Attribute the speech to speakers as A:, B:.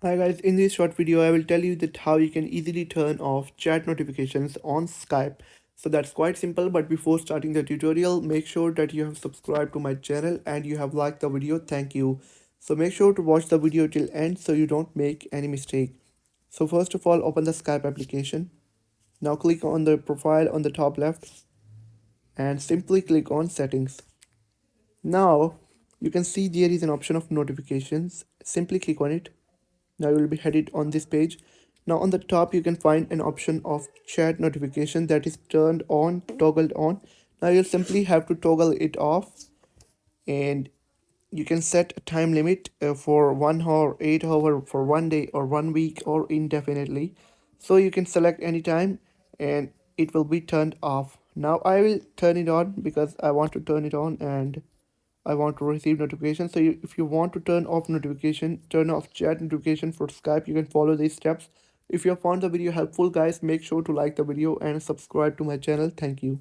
A: Hi guys, in this short video I will tell you that how you can easily turn off chat notifications on Skype. So that's quite simple, but before starting the tutorial, make sure that you have subscribed to my channel and you have liked the video. Thank you. So make sure to watch the video till end so you don't make any mistake. So first of all, open the Skype application. Now click on the profile on the top left and simply click on settings. Now you can see there is an option of notifications. Simply click on it. Now you will be headed on this page. Now on the top you can find an option of chat notification that is turned on, toggled on. Now you'll simply have to toggle it off, and you can set a time limit for 1 hour, 8 hour, for 1 day or 1 week or indefinitely. So you can select any time and it will be turned off. Now I will turn it on because I want to turn it on and I want to receive notifications. So if you want to turn off notification, turn off chat notification for Skype, you can follow these steps. If you have found the video helpful, guys, make sure to like the video and subscribe to my channel. Thank you.